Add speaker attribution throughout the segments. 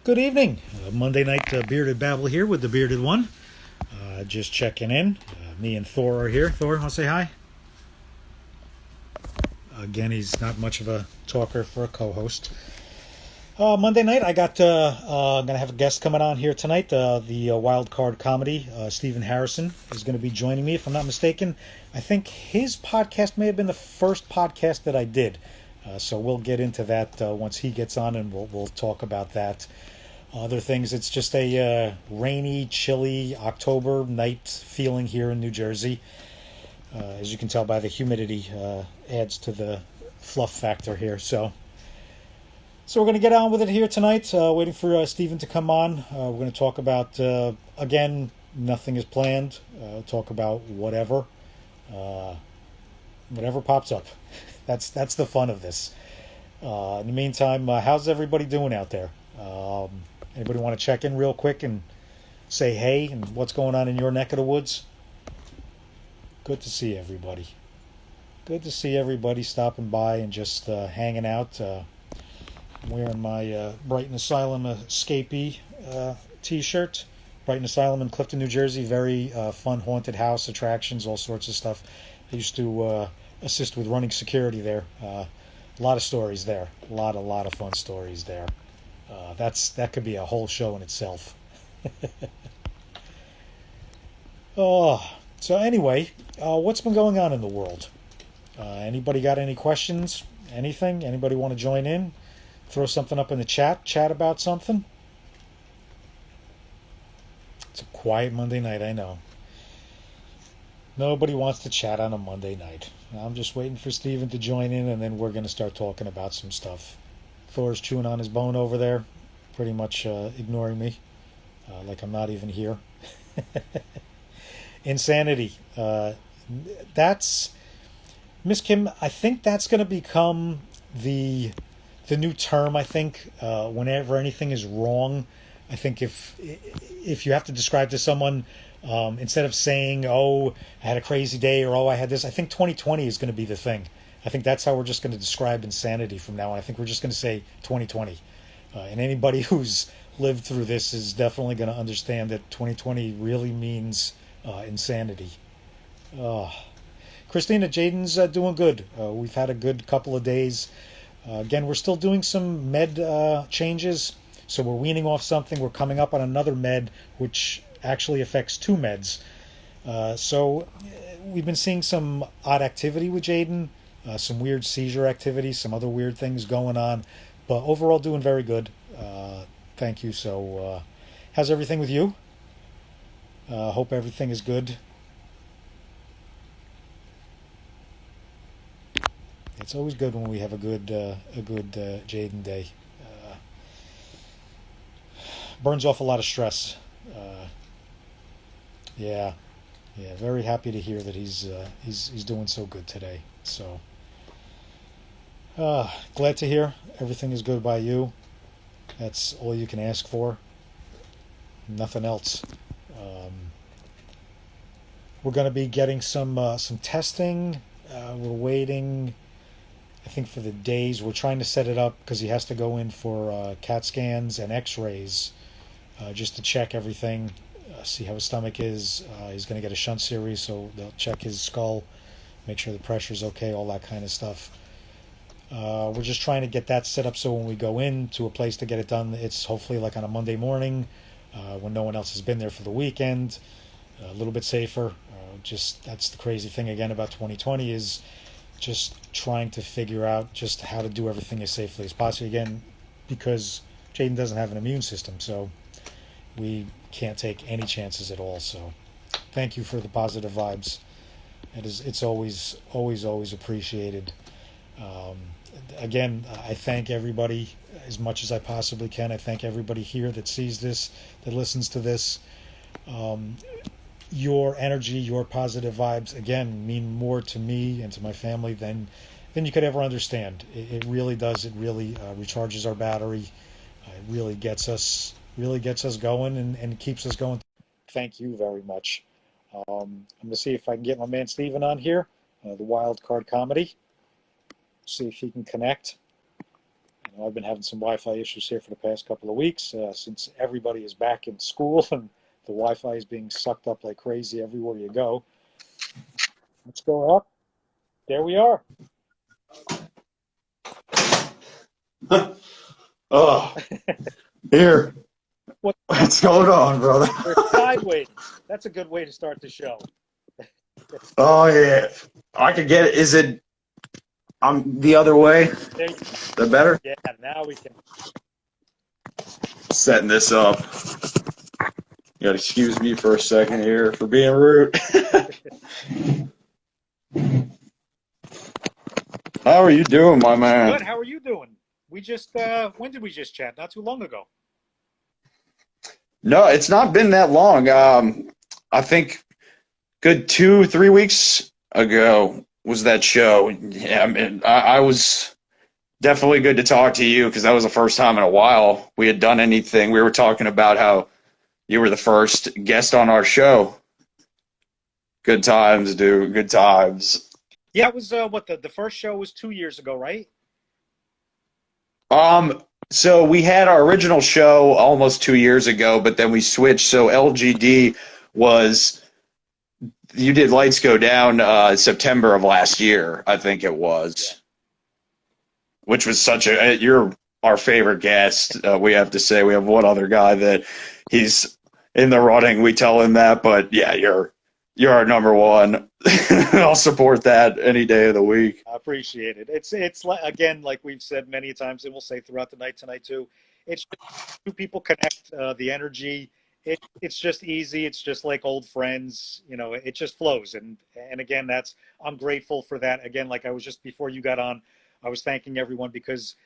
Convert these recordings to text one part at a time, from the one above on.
Speaker 1: Good evening. Monday night Bearded Babble here with the Bearded One. Just checking in. Me and Thor are here. Thor, want to say hi? Again, he's not much of a talker for a co-host. Monday night, I got gonna have a guest coming on here tonight. The Wild Card Comedy. Stephen Harrison is going to be joining me, if I'm not mistaken. I think his podcast may have been the first podcast that I did. So we'll get into that once he gets on, and we'll talk about that. Other things, it's just a rainy, chilly October night feeling here in New Jersey. As you can tell by the humidity, adds to the fluff factor here. So we're going to get on with it here tonight. Waiting for Stephen to come on. We're going to talk about, again, nothing is planned. Talk about whatever pops up. That's the fun of this. In the meantime, how's everybody doing out there? Anybody want to check in real quick and say hey and what's going on in your neck of the woods? Good to see everybody. Good to see everybody stopping by and just hanging out. I'm wearing my Brighton Asylum escapee t-shirt. Brighton Asylum in Clifton, New Jersey. Very fun haunted house attractions, all sorts of stuff. I used to assist with running security there. A lot of stories there. A lot of fun stories there. That could be a whole show in itself. So anyway, what's been going on in the world? Anybody got any questions? Anything? Anybody want to join in? Throw something up in the chat. Chat about something. It's a quiet Monday night, I know. Nobody wants to chat on a Monday night. I'm just waiting for Steven to join in, and then we're going to start talking about some stuff. Thor's chewing on his bone over there, pretty much ignoring me, like I'm not even here. Insanity. That's Miss Kim. I think that's going to become the new term. I think whenever anything is wrong, I think if you have to describe to someone, instead of saying, "Oh, I had a crazy day," or "Oh, I had this," I think 2020 is going to be the thing. I think that's how we're just going to describe insanity from now on. I think we're just going to say 2020. And anybody who's lived through this is definitely going to understand that 2020 really means insanity. Christina, Jaden's doing good. We've had a good couple of days. Again, we're still doing some med changes. So we're weaning off something. We're coming up on another med, which actually affects two meds. So we've been seeing some odd activity with Jaden. Some weird seizure activity, some other weird things going on, but overall doing very good. Thank you. So, how's everything with you? Hope everything is good. It's always good when we have a good Jaden day. Burns off a lot of stress. Yeah, very happy to hear that he's doing so good today. So. Glad to hear everything is good by you. That's all you can ask for. Nothing else. We're going to be getting some testing. We're waiting, I think, for the days. We're trying to set it up because he has to go in for CAT scans and X-rays just to check everything, see how his stomach is. He's going to get a shunt series, so they'll check his skull, make sure the pressure's okay, all that kind of stuff. We're just trying to get that set up so when we go into a place to get it done, it's hopefully like on a Monday morning when no one else has been there for the weekend, a little bit safer. Just that's the crazy thing again about 2020 is just trying to figure out just how to do everything as safely as possible. Again, because Jaden doesn't have an immune system, so we can't take any chances at all. So thank you for the positive vibes. It's always appreciated. Again, I thank everybody as much as I possibly can. I thank everybody here that sees this, that listens to this. Your energy, your positive vibes, again, mean more to me and to my family than you could ever understand. It really does. It really recharges our battery. It really gets us going and keeps us going. Thank you very much. I'm going to see if I can get my man Steven on here, the Wild Card Comedy. See if he can connect. And I've been having some Wi-Fi issues here for the past couple of weeks since everybody is back in school and the Wi-Fi is being sucked up like crazy everywhere you go. Let's go up. There we are.
Speaker 2: Oh, here.
Speaker 1: What?
Speaker 2: What's going on, brother?
Speaker 1: We're sideways. That's a good way to start the show.
Speaker 2: Oh, yeah. I could get it. Is it? I'm the other way.
Speaker 1: There
Speaker 2: Is that better?
Speaker 1: yeah, now we can.
Speaker 2: Setting this up. You gotta excuse me for a second here for being rude. How are you doing, my man?
Speaker 1: Good. How are you doing? We just when did we just chat? Not too long ago.
Speaker 2: No, it's not been that long. I think good 2, 3 weeks ago was that show. Yeah, I mean, I was definitely good to talk to you because that was the first time in a while we had done anything. We were talking about how you were the first guest on our show. Good times, dude. Good times.
Speaker 1: Yeah, it was what the first show was 2 years ago, right?
Speaker 2: So we had our original show almost 2 years ago, but then we switched. So LGD was you did Lights Go Down September of last year, I think it
Speaker 1: Yeah.
Speaker 2: was, which was such a you're our favorite guest. We have to say we have one other guy that he's in the running. We tell him that, but yeah, you're our number one. I'll support that any day of the week.
Speaker 1: I appreciate it. It's like, again, like we've said many times, and we'll say throughout the night tonight too. It's just two people connect. The energy. It's just easy. It's just like old friends. You know, it just flows. And again, that's I'm grateful for that. Again, like I was just before you got on, I was thanking everyone because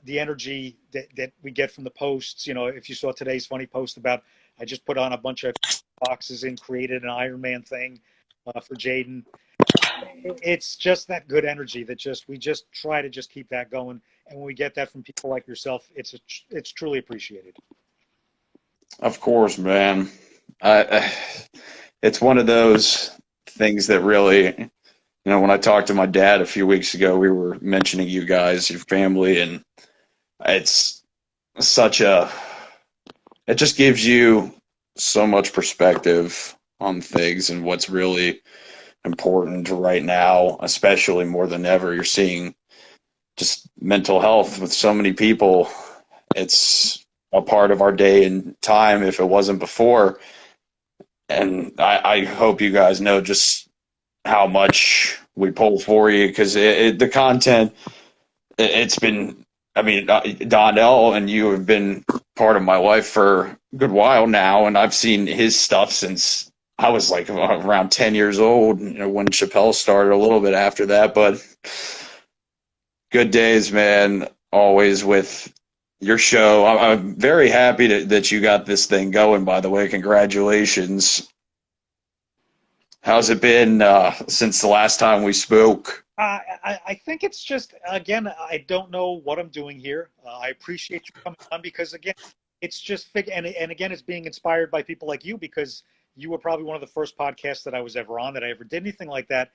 Speaker 1: the energy that we get from the posts. You know, if you saw today's funny post about I just put on a bunch of boxes and created an Iron Man thing for Jaden. It's just that good energy that just we just try to just keep that going. And when we get that from people like yourself, it's truly appreciated.
Speaker 2: Of course, man. I it's one of those things that really, when I talked to my dad a few weeks ago, we were mentioning you guys, your family, and it's such a, it just gives you so much perspective on things and what's really important right now, especially more than ever. You're seeing just mental health with so many people. It's a part of our day and time if it wasn't before. And I hope you guys know just how much we pull for you because the content, it's been, I mean, Donnell and you have been part of my life for a good while now, and I've seen his stuff since I was like around 10 years old, when Chappelle started, a little bit after that. But good days, man, always with your show. I'm very happy that you got this thing going, by the way. Congratulations. How's it been since the last time we spoke?
Speaker 1: I think it's just again I don't know what I'm doing here. I appreciate you coming on because again it's just and again it's being inspired by people like you because you were probably one of the first podcasts that I was ever on that I ever did anything like that.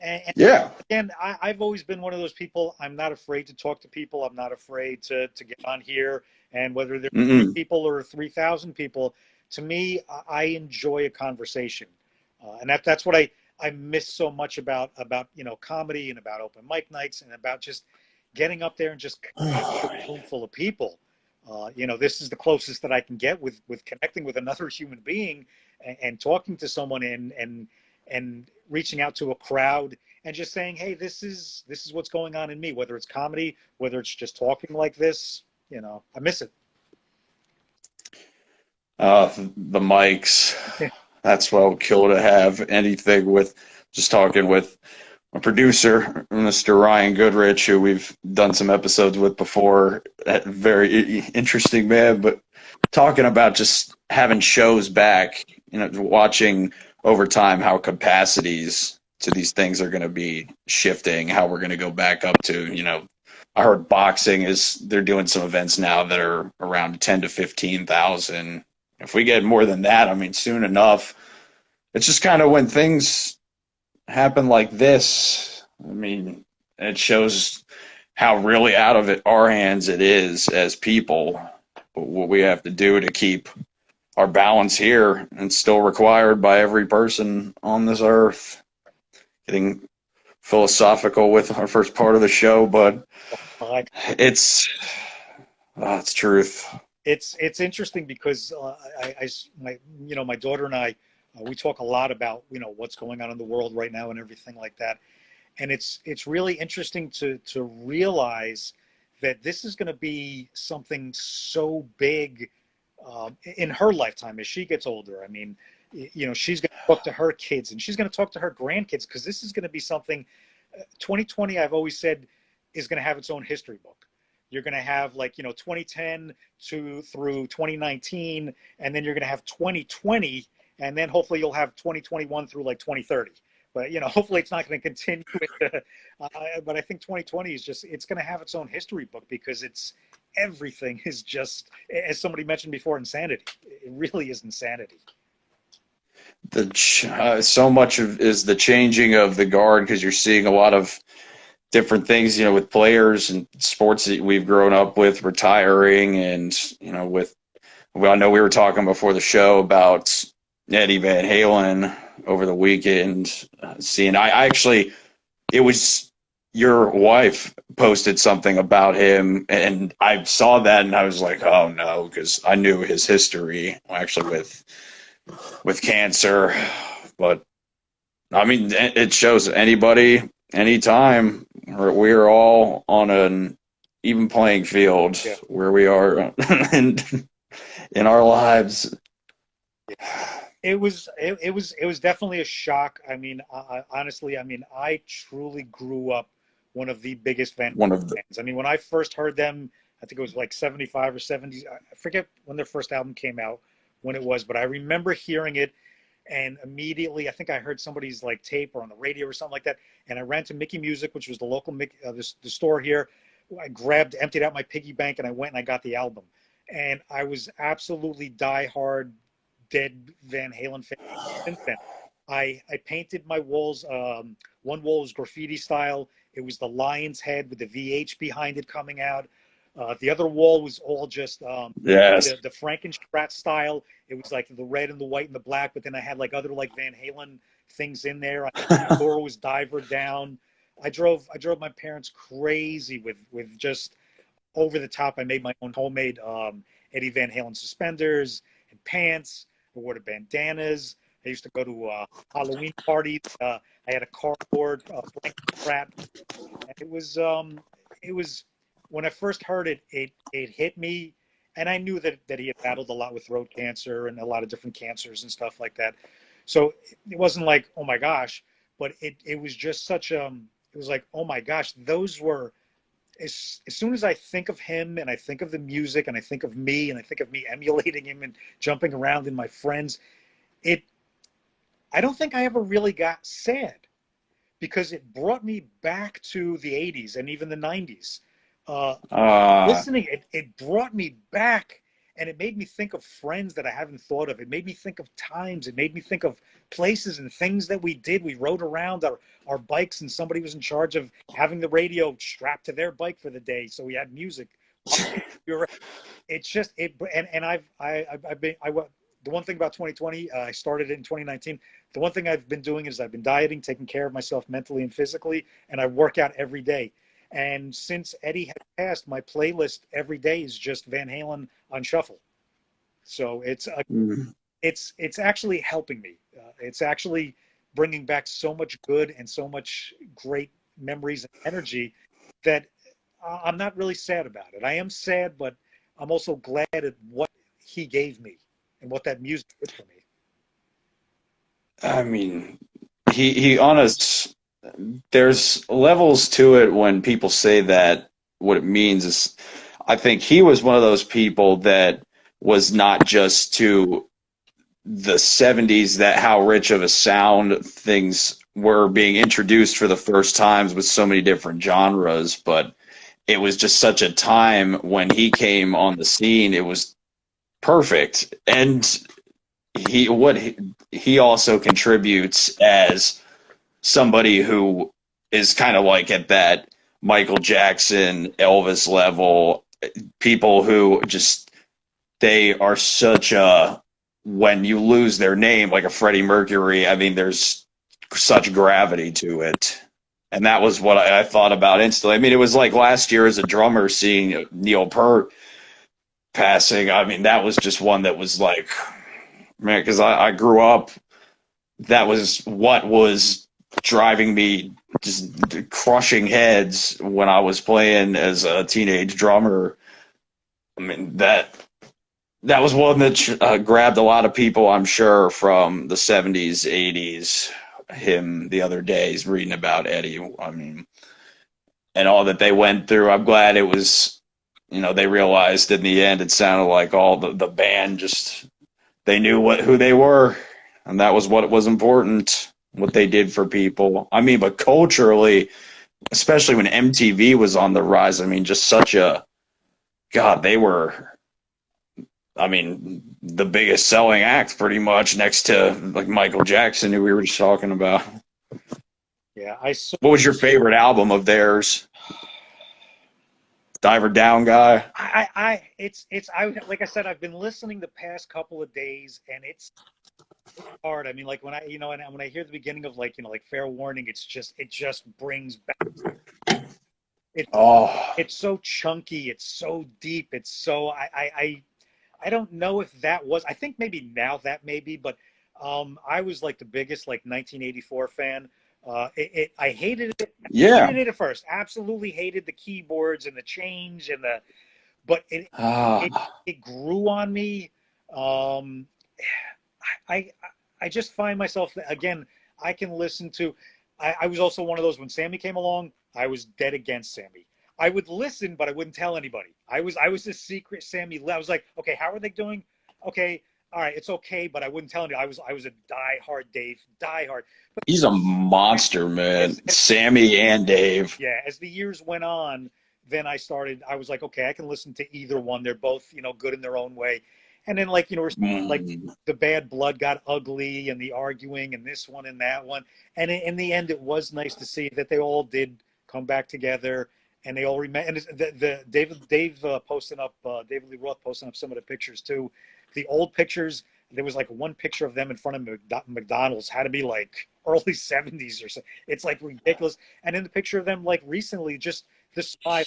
Speaker 1: And
Speaker 2: Yeah.
Speaker 1: again, I've always been one of those people. I'm not afraid to talk to people. I'm not afraid to get on here. And whether there's three
Speaker 2: Mm-mm.
Speaker 1: people or 3,000 people, to me, I enjoy a conversation, and that's what I miss so much about comedy and about open mic nights and about just getting up there and just connecting with a room full of people. This is the closest that I can get with connecting with another human being and talking to someone and reaching out to a crowd and just saying, hey, this is what's going on in me, whether it's comedy, whether it's just talking like this. I miss it.
Speaker 2: The mics. That's what would kill to have anything with just talking with a producer, Mr. Ryan Goodrich, who we've done some episodes with before. Very interesting man, but talking about just having shows back, watching over time how capacities to these things are going to be shifting, how we're going to go back up to, I heard boxing is they're doing some events now that are around 10 to 15,000. If we get more than that, I mean, soon enough, it's just kind of when things happen like this. I mean, it shows how really out of our hands it is as people, what we have to do to keep our balance here, and still required by every person on this earth. Getting philosophical with our first part of the show, but
Speaker 1: I
Speaker 2: it's it's truth.
Speaker 1: it's interesting because my my daughter and I we talk a lot about what's going on in the world right now and everything like that, and it's really interesting to realize that this is going to be something so big in her lifetime as she gets older. I mean, she's going to talk to her kids and she's going to talk to her grandkids because this is going to be something. 2020, I've always said, is going to have its own history book. You're going to have 2010 through 2019, and then you're going to have 2020, and then hopefully you'll have 2021 through 2030. But hopefully it's not going to continue. But I think 2020 is it's going to have its own history book because everything is just, as somebody mentioned before, insanity. It really is insanity.
Speaker 2: So much is the changing of the guard, because you're seeing a lot of different things, with players and sports that we've grown up with retiring, and I know we were talking before the show about Eddie Van Halen over the weekend. I actually, it was your wife posted something about him, and I saw that and I was like, oh no, because I knew his history actually with cancer. But I mean, it shows anybody, anytime, we're all on an even playing field.
Speaker 1: Yeah.
Speaker 2: Where we are in our lives.
Speaker 1: It was definitely a shock. I mean, honestly, I truly grew up one of the biggest Van
Speaker 2: One
Speaker 1: Halen
Speaker 2: of the
Speaker 1: fans. I mean, when I first heard them, I think it was 75 or 70. I forget when their first album came out, when it was, but I remember hearing it, and immediately I think I heard somebody's tape or on the radio or something like that, and I ran to Mickey Music, which was the local the store here. I emptied out my piggy bank, and I went and I got the album, and I was absolutely diehard dead Van Halen fan since then. I painted my walls. One wall was graffiti style. It was the lion's head with the VH behind it coming out. The other wall was all just
Speaker 2: Yes.
Speaker 1: the Frankenstrat style. It was the red and the white and the black, but then I had other Van Halen things in there. The door was divered down. I drove my parents crazy with just over the top. I made my own homemade Eddie Van Halen suspenders and pants. I wore the bandanas. I used to go to Halloween parties. I had a cardboard Frankenstrat. It was when I first heard it, it hit me, and I knew that he had battled a lot with throat cancer and a lot of different cancers and stuff like that. So it wasn't oh my gosh, but it was just such it was oh my gosh, those were as soon as I think of him and I think of the music and I think of me and I think of me emulating him and jumping around in my friends, I don't think I ever really got sad because it brought me back to the 80s and even the 90s. Listening, it brought me back, and it made me think of friends that I haven't thought of. It made me think of times. It made me think of places and things that we did. We rode around our bikes, and somebody was in charge of having the radio strapped to their bike for the day, so we had music. It's just and I've been the one thing about 2020, I started it in 2019. The one thing I've been doing is I've been dieting, taking care of myself mentally and physically, and I work out every day. And since Eddie has passed, my playlist every day is just Van Halen on shuffle. So it's actually helping me. It's actually bringing back so much good and so much great memories and energy that I'm not really sad about it. I am sad, but I'm also glad at what he gave me and what that music did for me.
Speaker 2: I mean, he honest. There's levels to it when people say that. What it means is, I think he was one of those people that was not just to the 70s, that how rich of a sound things were being introduced for the first times with so many different genres, but it was just such a time when he came on the scene. It was perfect. And he also contributes as somebody who is kind of at that Michael Jackson, Elvis level, people who just, they are such a, when you lose their name, like a Freddie Mercury, I mean, there's such gravity to it. And that was what I thought about instantly. I mean, it was like last year as a drummer seeing Neil Peart passing. I mean, that was just one that was like, man, because I grew up, that was what was driving me, just crushing heads when I was playing as a teenage drummer. I mean, that was one that grabbed a lot of people, I'm sure, from the 70s, 80s. Him the other day, he's reading about Eddie. I mean, and all that they went through. I'm glad it was, they realized in the end it sounded like all the band just, they knew who they were, and that was what was important, what they did for people. I mean, but culturally, especially when MTV was on the rise, I mean, just such a, God, they were, I mean, the biggest selling act pretty much next to like Michael Jackson, who we were just talking about.
Speaker 1: Yeah,
Speaker 2: What was your favorite album of theirs? Diver Down guy?
Speaker 1: like I said, I've been listening the past couple of days, and it's hard. I mean, like when when I hear the beginning of like, like Fair Warning, it just brings back. It,
Speaker 2: Oh,
Speaker 1: it's so chunky. It's so deep. It's so, I don't know if that was, I think maybe now that may be, but I was like the biggest like 1984 fan. I hated it.
Speaker 2: yeah.
Speaker 1: Hated it at first. Absolutely hated the keyboards and the change and but it,
Speaker 2: Ah,
Speaker 1: it grew on me. Um, I, I just find myself again. I can listen to. I was also one of those when Sammy came along. I was dead against Sammy. I would listen, but I wouldn't tell anybody. I was a secret Sammy. I was like, okay, how are they doing? Okay, all right, it's okay, but I wouldn't tell anybody. I was a diehard Dave, diehard. But
Speaker 2: he's a monster, man.
Speaker 1: as
Speaker 2: Sammy and Dave.
Speaker 1: yeah, as the years went on, then I was like, okay, I can listen to either one. They're both, good in their own way. And then like, like
Speaker 2: Mm.
Speaker 1: the bad blood got ugly and the arguing and this one and that one. And in the end, it was nice to see that they all did come back together and they all remember. And the Dave posting up, David Lee Roth posting up some of the pictures too. The old pictures, there was like one picture of them in front of McDonald's, had to be like early 70s or so. It's like ridiculous. And in the picture of them, like recently, just the smile,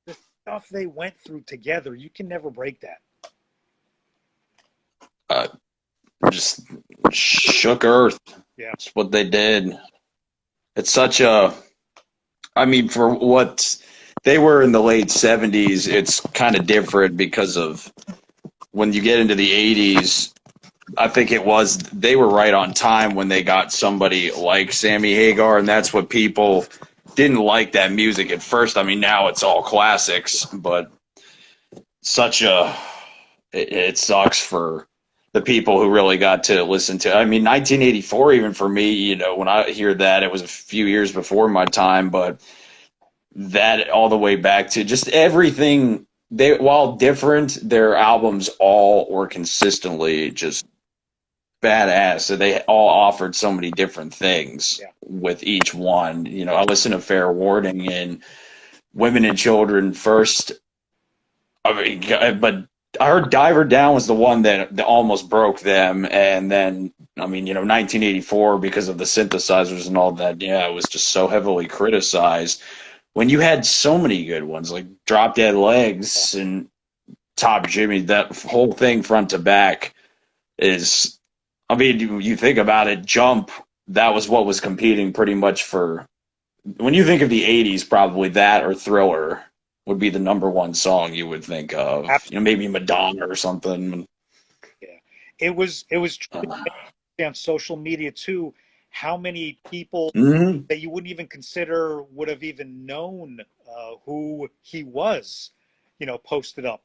Speaker 1: the stuff they went through together, you can never break that.
Speaker 2: Uh, just shook earth.
Speaker 1: Yeah.
Speaker 2: That's what they did. It's such a, I mean, for what they were in the late 70s, it's kind of different because of when you get into the 80s. I think it was, they were right on time when they got somebody like Sammy Hagar, and that's what people didn't like that music at first. I mean, now it's all classics, but such a, it sucks for the people who really got to listen to. I mean, 1984, even for me, when I hear that, it was a few years before my time, but that all the way back to just everything. They, while different, their albums all were consistently just badass. So they all offered so many different things
Speaker 1: Yeah.
Speaker 2: with each one. I listened to Fair Warning and Women and Children first. I mean, but I heard Diver Down was the one that almost broke them, and then I mean, 1984 because of the synthesizers and all that. Yeah, it was just so heavily criticized. When you had so many good ones like Drop Dead Legs and Top Jimmy, that whole thing front to back is, I mean, you think about it, Jump, that was what was competing pretty much for, when you think of the 80s, probably that or Thriller would be the number one song you would think of.
Speaker 1: Absolutely.
Speaker 2: Maybe Madonna or something.
Speaker 1: Yeah. It was truly
Speaker 2: Uh,
Speaker 1: on social media too, how many people
Speaker 2: mhm.
Speaker 1: that you wouldn't even consider would have even known who he was, posted up.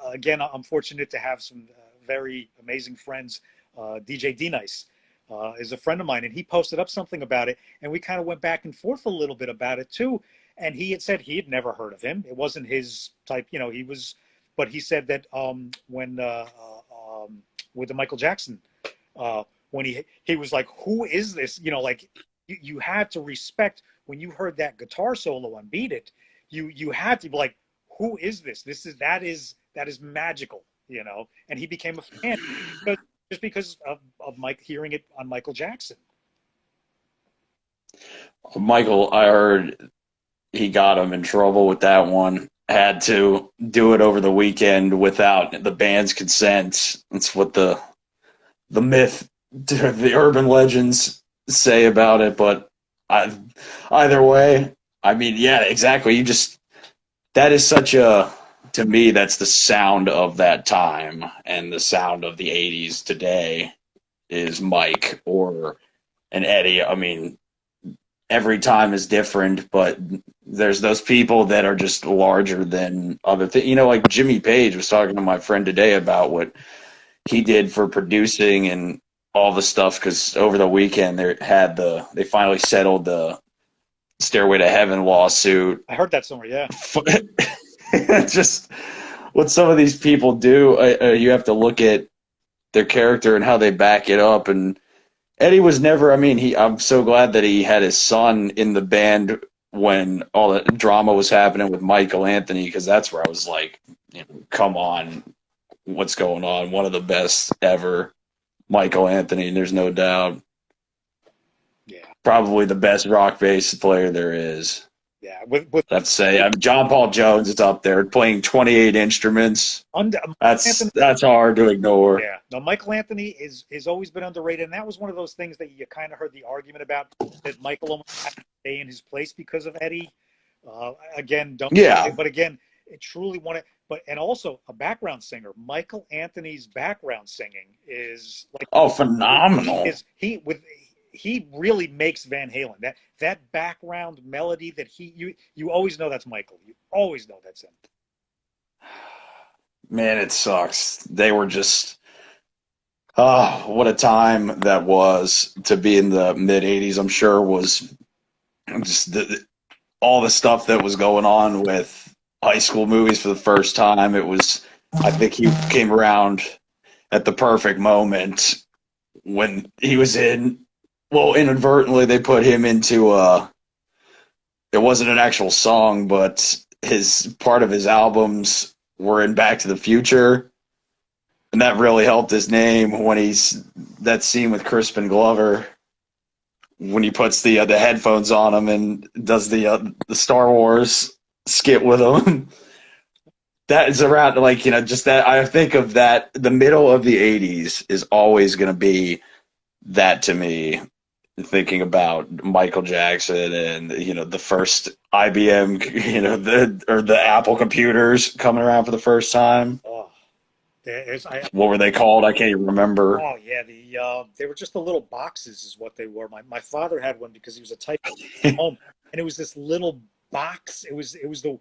Speaker 1: Again, I'm fortunate to have some very amazing friends. DJ D Nice is a friend of mine, and he posted up something about it, and we kind of went back and forth a little bit about it too. And he had said he had never heard of him. It wasn't his type, he was, but he said that when with the Michael Jackson, when he was like, "Who is this?" Like you had to respect when you heard that guitar solo on Beat It, you had to be like, who is this? That is magical, you know. And he became a fan because, just because of Mike hearing it on Michael Jackson.
Speaker 2: Michael, I heard he got him in trouble with that one. Had to do it over the weekend without the band's consent. That's what the myth, the urban legends say about it. But I, either way, I mean, yeah, exactly. You just that is such a to me that's the sound of that time and the sound of the '80s today is Mike or an Eddie. I mean, every time is different, but there's those people that are just larger than other things. You know, like Jimmy Page was talking to my friend today about what he did for producing and all the stuff because over the weekend they finally settled the Stairway to Heaven lawsuit.
Speaker 1: I heard that somewhere. Yeah.
Speaker 2: Just what some of these people do, you have to look at their character and how they back it up. And Eddie was never. I mean, I'm so glad that he had his son in the band when all the drama was happening with Michael Anthony, because that's where I was like, you know, come on, what's going on? One of the best ever, Michael Anthony, and there's no doubt.
Speaker 1: Yeah.
Speaker 2: Probably the best rock bass player there is.
Speaker 1: Yeah.
Speaker 2: Let's say John Paul Jones is up there playing 28 instruments. That's hard to ignore.
Speaker 1: Yeah. No, Michael Anthony is always been underrated, and that was one of those things that you kind of heard the argument about, that Michael almost had to stay in his place because of Eddie. Again, don't.
Speaker 2: Yeah.
Speaker 1: But again, it truly wanted. But and also a background singer. Michael Anthony's background singing is like
Speaker 2: phenomenal.
Speaker 1: He really makes Van Halen. That background melody that you always know that's Michael. You always know that's him.
Speaker 2: Man, it sucks. They were just what a time that was to be in the mid '80s. I'm sure was just all the stuff that was going on with high school movies for the first time. It was, I think he came around at the perfect moment when he was in. Well, inadvertently, they put him into it wasn't an actual song, but his part of his albums were in Back to the Future, and that really helped his name when that scene with Crispin Glover when he puts the headphones on him and does the Star Wars skit with him. That is around, like, you know, just that. I think of that. The middle of the '80s is always going to be that to me. Thinking about Michael Jackson and, you know, the first IBM, you know, the Apple computers coming around for the first time.
Speaker 1: Oh,
Speaker 2: what were they called? I can't even remember.
Speaker 1: Oh yeah, they were just the little boxes, is what they were. My father had one because he was a type home, and it was this little box. It was the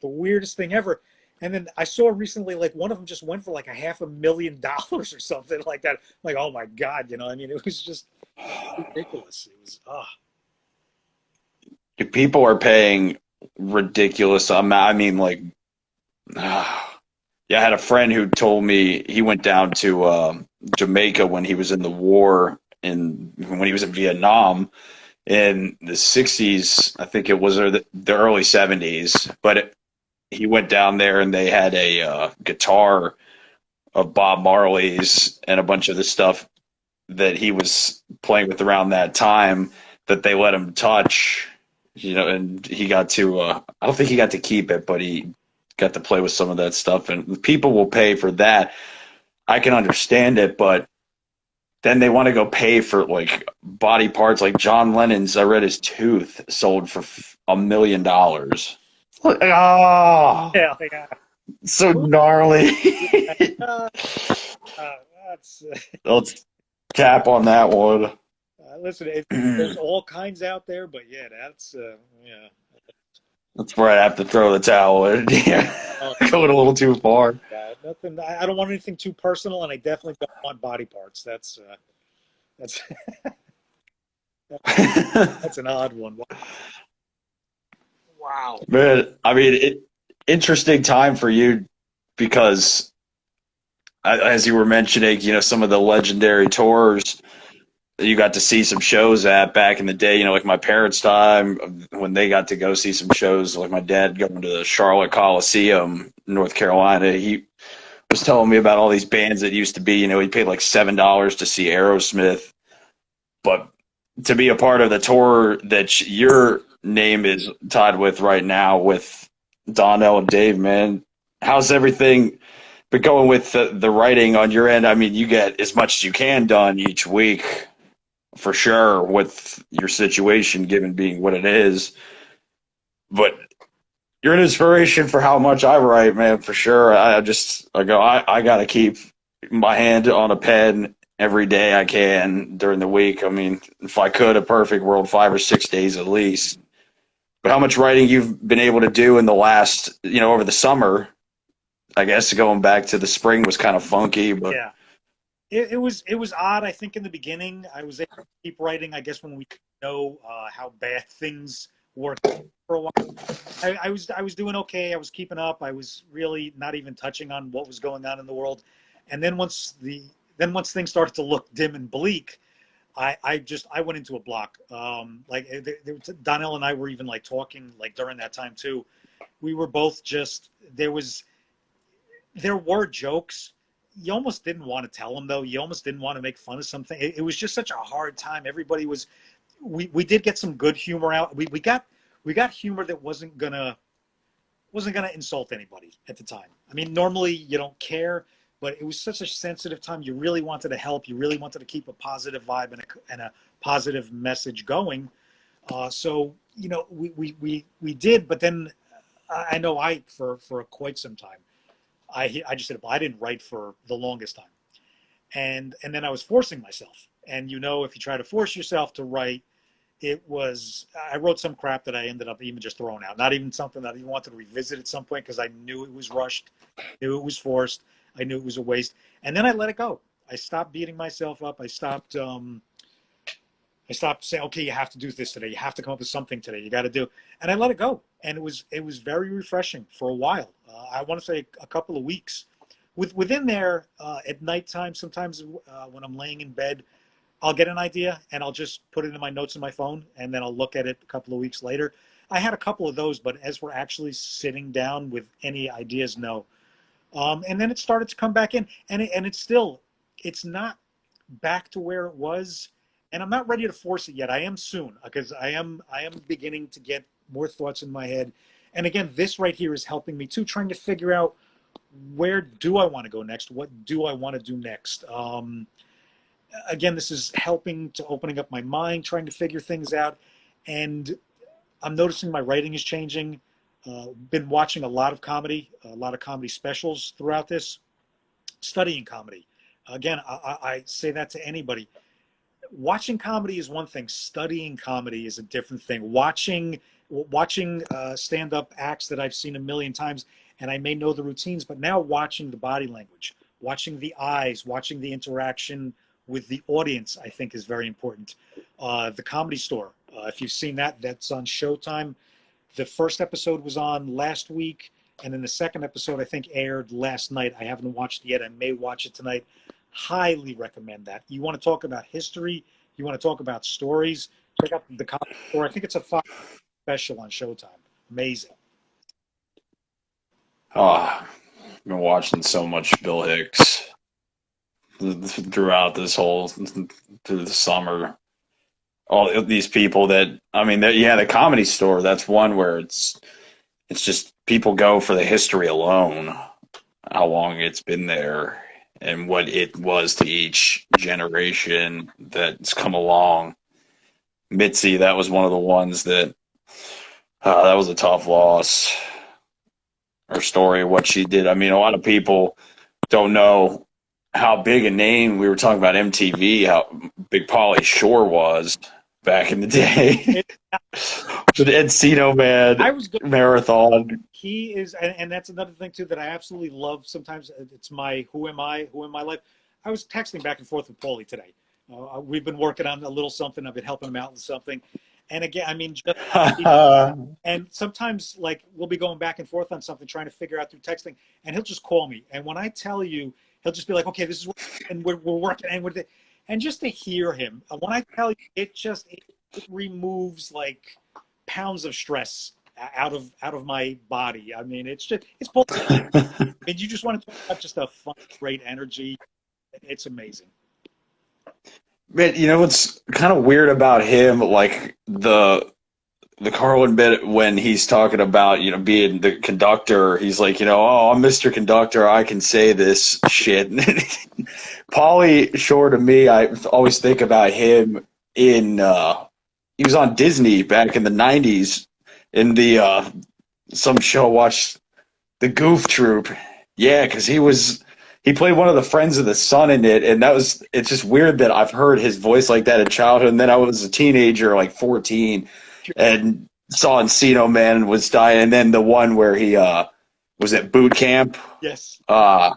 Speaker 1: weirdest thing ever. And then I saw recently, like, one of them just went for like $500,000 or something like that. Like, oh my God, you know, I mean, it was just ridiculous. It was,
Speaker 2: People are paying ridiculous. I mean, like, yeah, I had a friend who told me he went down to Jamaica when he was in the war, when he was in Vietnam in the '60s. I think it was the early '70s, but he went down there and they had a guitar of Bob Marley's and a bunch of the stuff that he was playing with around that time that they let him touch, you know, and he got to, I don't think he got to keep it, but he got to play with some of that stuff, and people will pay for that. I can understand it, but then they want to go pay for like body parts, like John Lennon's, I read his tooth sold for $1 million. Oh,
Speaker 1: yeah,
Speaker 2: so gnarly. Let's cap on that one.
Speaker 1: Listen, there's all kinds out there, but yeah, that's
Speaker 2: That's where I'd have to throw the towel in. Yeah, going a little too far.
Speaker 1: Yeah, nothing. I don't want anything too personal, and I definitely don't want body parts. That's that's an odd one. Wow.
Speaker 2: Man, I mean, interesting time for you because, as you were mentioning, you know, some of the legendary tours you got to see some shows at back in the day, like my parents' time when they got to go see some shows, like my dad going to the Charlotte Coliseum, North Carolina. He was telling me about all these bands that used to be, he paid like $7 to see Aerosmith. But to be a part of the tour that your name is tied with right now with Donnell and Dave, man, how's everything been going with the writing on your end? I mean, you get as much as you can done each week for sure with your situation given being what it is. But you're an inspiration for how much I write, man, for sure. I got to keep my hand on a pen every day I can during the week. I mean, if I could, a perfect world, 5 or 6 days at least. But how much writing you've been able to do in the last, over the summer, I guess going back to the spring was kind of funky, but
Speaker 1: Yeah. It was odd. I think in the beginning I was able to keep writing. I guess when we know how bad things worked for a while, I was doing okay. I was keeping up. I was really not even touching on what was going on in the world. And then once things started to look dim and bleak, I went into a block. Donnell and I were even like talking like during that time too. We were both just there were jokes. You almost didn't want to tell them though. You almost didn't want to make fun of something. It was just such a hard time. Everybody was. We did get some good humor out. We got humor that wasn't gonna insult anybody at the time. I mean, normally you don't care, but it was such a sensitive time. You really wanted to help. You really wanted to keep a positive vibe and a positive message going. So we did, but then I know for quite some time I just said, well, I didn't write for the longest time, and then I was forcing myself. And if you try to force yourself to write, I wrote some crap that I ended up even just throwing out. Not even something that I even wanted to revisit at some point because I knew it was rushed, knew it was forced, I knew it was a waste, and then I let it go. I stopped beating myself up. I stopped saying, okay, you have to do this today. You have to come up with something today. You got to do, and I let it go. And it was very refreshing for a while. I want to say a couple of weeks. Within there, at nighttime, sometimes when I'm laying in bed, I'll get an idea and I'll just put it in my notes on my phone, and then I'll look at it a couple of weeks later. I had a couple of those, but as for actually sitting down with any ideas, no. And then it started to come back in, and it's not back to where it was, and I'm not ready to force it yet. I am soon because I am beginning to get more thoughts in my head, and again, this right here is helping me too, trying to figure out where do I want to go next, what do I want to do next. Again, this is helping to opening up my mind, trying to figure things out, and I'm noticing my writing is changing. Been watching a lot of comedy specials throughout this, studying comedy. Again, I say that to anybody. Watching comedy is one thing. Studying comedy is a different thing. Watching stand-up acts that I've seen a million times, and I may know the routines, but now watching the body language, watching the eyes, watching the interaction with the audience, I think is very important. The Comedy Store, if you've seen that, that's on Showtime. The first episode was on last week, and then the second episode I think aired last night. I haven't watched it yet. I may watch it tonight. Highly recommend that. You want to talk about history? You want to talk about stories? Check out the Comedy Store. I think it's a 5 special on Showtime. Amazing.
Speaker 2: I've been watching so much Bill Hicks throughout this whole through the summer. All these people that I mean, yeah, the Comedy Store. That's one where it's just people go for the history alone, how long it's been there, and what it was to each generation that's come along. Mitzi, that was one of the ones that was a tough loss. Her story, what she did. I mean, a lot of people don't know how big a name. We were talking about MTV, how big Pauly Shore was back in the day. The Encino
Speaker 1: I
Speaker 2: Man
Speaker 1: was good.
Speaker 2: marathon.
Speaker 1: He is, and that's another thing too that I absolutely love. Sometimes it's my who am I? Who am I life? I was texting back and forth with Paulie today. We've been working on a little something. I've been helping him out with something. And again, I mean, and sometimes like we'll be going back and forth on something, trying to figure out through texting, and he'll just call me. And when I tell you, he'll just be like, "Okay, this is what," and we're working, and And just to hear him, when I tell you, it removes like pounds of stress out of my body. I mean, it's both. I mean, you just want to talk about just a fun, great energy. It's amazing.
Speaker 2: Man, you know what's kind of weird about him, like the Carlin bit when he's talking about, being the conductor, he's like, oh, I'm Mr. Conductor, I can say this shit. Pauly Shore to me, I always think about him in he was on Disney back in the 90s in the some show I watched, The Goof Troop. Yeah, because he played one of the friends of the sun in it, and it's just weird that I've heard his voice like that in childhood, and then I was a teenager, like 14, and saw Encino Man and was dying, and then the one where he was at boot camp.
Speaker 1: Yes.
Speaker 2: I'm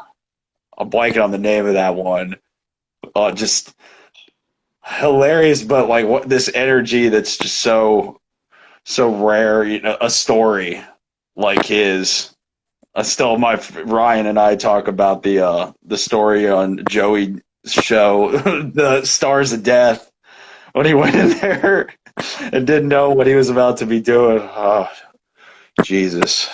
Speaker 2: blanking on the name of that one. Just hilarious, but like what this energy that's just so rare. A story like his. Still, my Ryan and I talk about the story on Joey's show, the Stars of Death, when he went in there and didn't know what he was about to be doing. Oh, Jesus.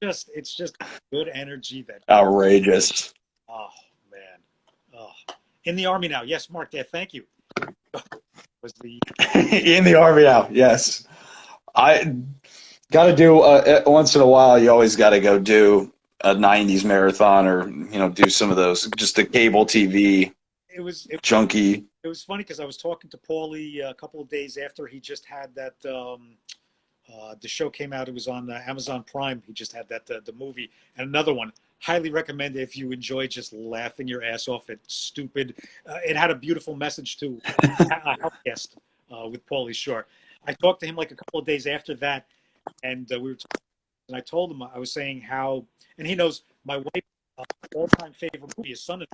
Speaker 1: It's just good energy that.
Speaker 2: Outrageous.
Speaker 1: Oh man. Oh. In the Army now. Yes, Mark. Yeah, thank you. Was the
Speaker 2: In the Army now, yes. I got to do once in a while. You always got to go do a '90s marathon, or do some of those. Just the cable TV junkie.
Speaker 1: It was funny because I was talking to Paulie a couple of days after he just had that. The show came out. It was on Amazon Prime. He just had that the movie, and another one. Highly recommend it if you enjoy just laughing your ass off at stupid. It had a beautiful message too. A guest with Paulie Shore. I talked to him like a couple of days after that, and we were talking, and I told him I was saying how, and he knows my wife's all-time favorite movie is Son of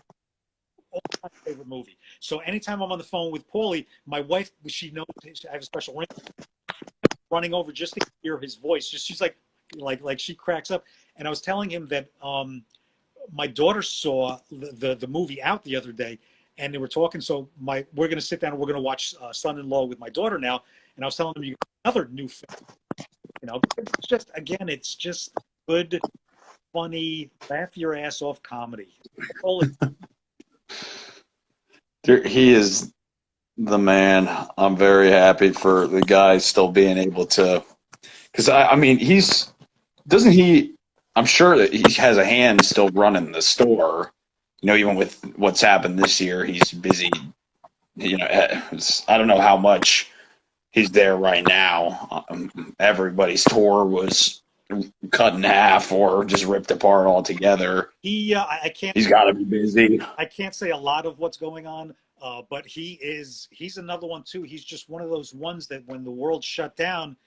Speaker 1: all-time favorite movie. So anytime I'm on the phone with Paulie, my wife, she knows I have a special ring, running over just to hear his voice. Just she's like she cracks up. And I was telling him that my daughter saw the movie Out the other day, and they were talking. So we're going to sit down and we're going to watch Son-in-Law with my daughter now. And I was telling him you got another new film. It's just good, funny, laugh your ass off comedy.
Speaker 2: He is the man. I'm very happy for the guy still being able to, because I mean doesn't he? I'm sure that he has a hand still running the store. Even with what's happened this year, he's busy. I don't know how much he's there right now. Everybody's tour was cut in half or just ripped apart altogether.
Speaker 1: I can't.
Speaker 2: He's got to be busy.
Speaker 1: I can't say a lot of what's going on, but he's another one too. He's just one of those ones that when the world shut down,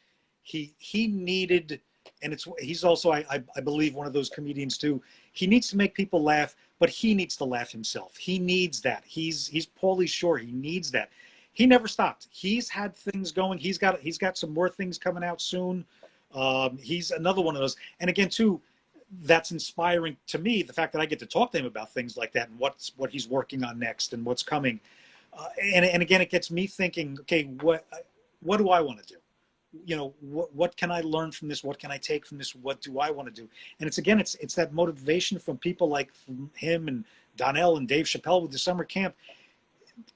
Speaker 1: he needed, and he's also I believe one of those comedians too. He needs to make people laugh, but he needs to laugh himself. He needs that. He's Paulie Shore. He needs that. He never stopped. He's had things going. He's got some more things coming out soon. He's another one of those. And again, too, that's inspiring to me. The fact that I get to talk to him about things like that and what he's working on next and what's coming. And again, it gets me thinking. Okay, what do I want to do? What can I learn from this? What can I take from this? What do I want to do? And it's that motivation from people like him and Donnell and Dave Chappelle with the summer camp.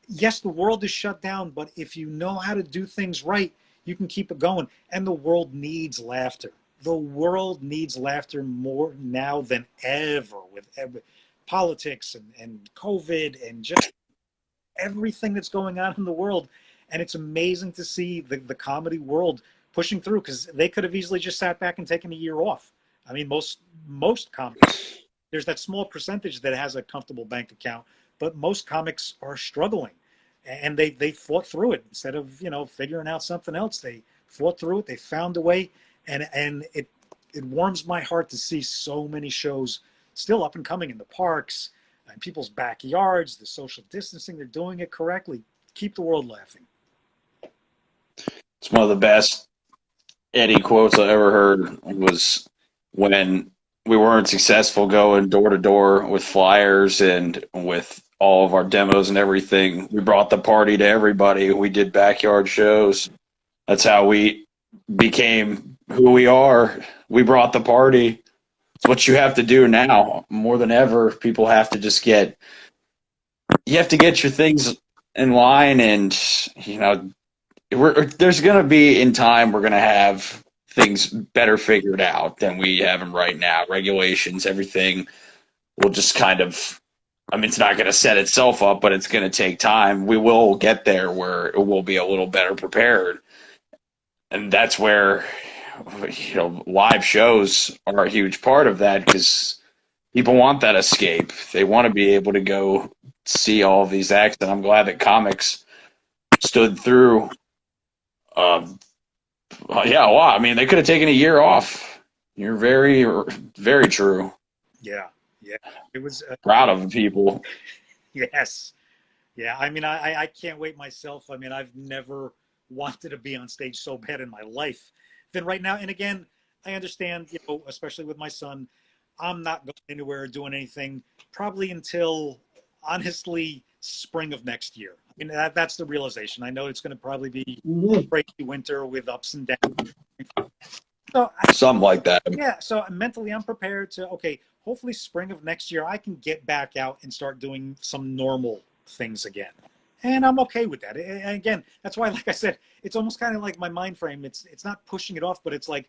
Speaker 1: Yes, the world is shut down, but if you know how to do things right, you can keep it going. And the world needs laughter. The world needs laughter more now than ever with politics and COVID and just everything that's going on in the world. And it's amazing to see the comedy world pushing through, because they could have easily just sat back and taken a year off. I mean, most comics, there's that small percentage that has a comfortable bank account, but most comics are struggling, and they fought through it. Instead of figuring out something else, they fought through it. They found a way, and it warms my heart to see so many shows still up and coming in the parks and people's backyards. The social distancing, they're doing it correctly. Keep the world laughing.
Speaker 2: It's one of the best Eddie quotes I ever heard was when we weren't successful going door to door with flyers and with all of our demos and everything. We brought the party to everybody. We did backyard shows. That's how we became who we are. We brought the party. It's what you have to do now more than ever. People have to just get, you have to get your things in line, and there's going to be in time we're going to have things better figured out than we have them right now. Regulations, everything will just kind of, I mean, it's not going to set itself up, but it's going to take time. We will get there where it will be a little better prepared. And that's where, live shows are a huge part of that, because people want that escape. They want to be able to go see all of these acts, and I'm glad that comics stood through. Yeah, well, I mean, they could have taken a year off. You're very, very true.
Speaker 1: Yeah, yeah. It was
Speaker 2: Proud of people.
Speaker 1: yes, yeah. I mean, I can't wait myself. I mean, I've never wanted to be on stage so bad in my life than right now. And again, I understand, especially with my son, I'm not going anywhere or doing anything probably until, honestly, spring of next year. I mean, that's the realization. I know it's going to probably be a crazy winter with ups and downs. So
Speaker 2: Something like that.
Speaker 1: yeah, so mentally I'm prepared to, okay, hopefully spring of next year I can get back out and start doing some normal things again. And I'm okay with that. And again, that's why, like I said, it's almost kind of like my mind frame. It's not pushing it off, but it's like,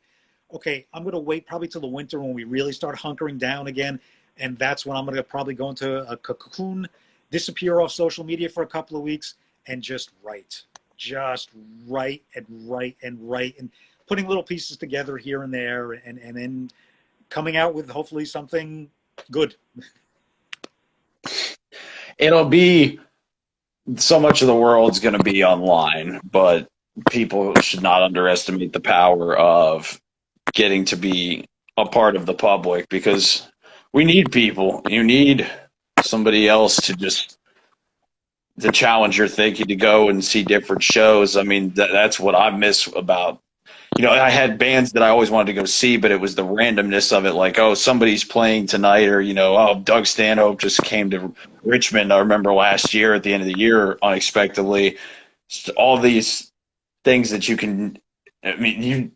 Speaker 1: okay, I'm going to wait probably till the winter when we really start hunkering down again. And that's when I'm going to probably go into a cocoon, disappear off social media for a couple of weeks, and just write and write and write, and putting little pieces together here and there, and then coming out with hopefully something good.
Speaker 2: It'll be, so much of the world's going to be online, but people should not underestimate the power of getting to be a part of the public, because we need people. You need somebody else to challenge your thinking, to go and see different shows. I mean, that's what I miss about, I had bands that I always wanted to go see, but it was the randomness of it. Like, oh, somebody's playing tonight, or, oh, Doug Stanhope just came to Richmond. I remember last year at the end of the year, unexpectedly. All these things that you can, I mean,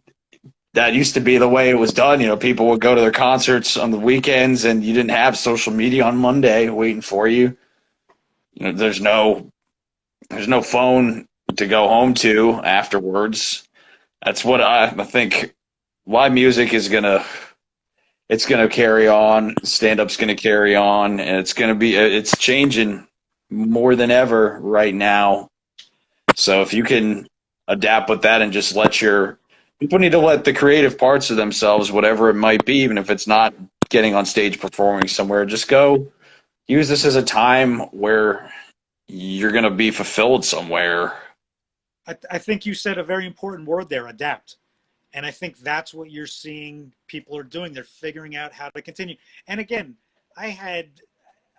Speaker 2: that used to be the way it was done. People would go to their concerts on the weekends, and you didn't have social media on Monday waiting for you. There's no phone to go home to afterwards. That's what I think. Live music is it's gonna carry on. Stand up's gonna carry on, and it's changing more than ever right now. So if you can adapt with that and just people need to let the creative parts of themselves, whatever it might be, even if it's not getting on stage performing somewhere, just go use this as a time where you're gonna be fulfilled somewhere.
Speaker 1: I think you said a very important word there, adapt. And I think that's what you're seeing people are doing. They're figuring out how to continue. And again, I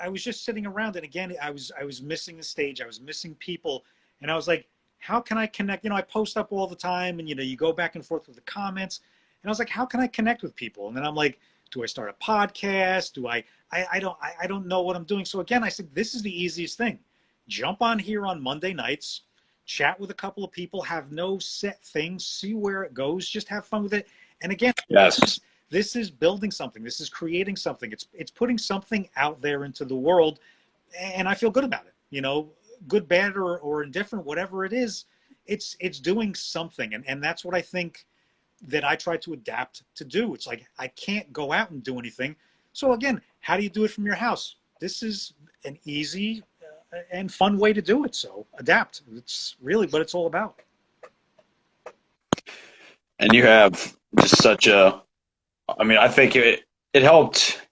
Speaker 1: was just sitting around, and again, I was missing the stage. I was missing people. And I was like, how can I connect? I post up all the time, and you go back and forth with the comments. And I was like, how can I connect with people? And then I'm like, do I start a podcast? Do I don't know what I'm doing. So again, I said, this is the easiest thing. Jump on here on Monday nights, chat with a couple of people, have no set things, see where it goes, just have fun with it. And again,
Speaker 2: Yes.
Speaker 1: This is building something. This is creating something. It's putting something out there into the world, and I feel good about it. Good, bad, or indifferent, whatever it is, it's doing something. And that's what I think that I try to adapt to do. It's like, I can't go out and do anything. So again, how do you do it from your house? This is an easy and fun way to do it. So adapt. It's really what it's all about.
Speaker 2: And you have just I think it helped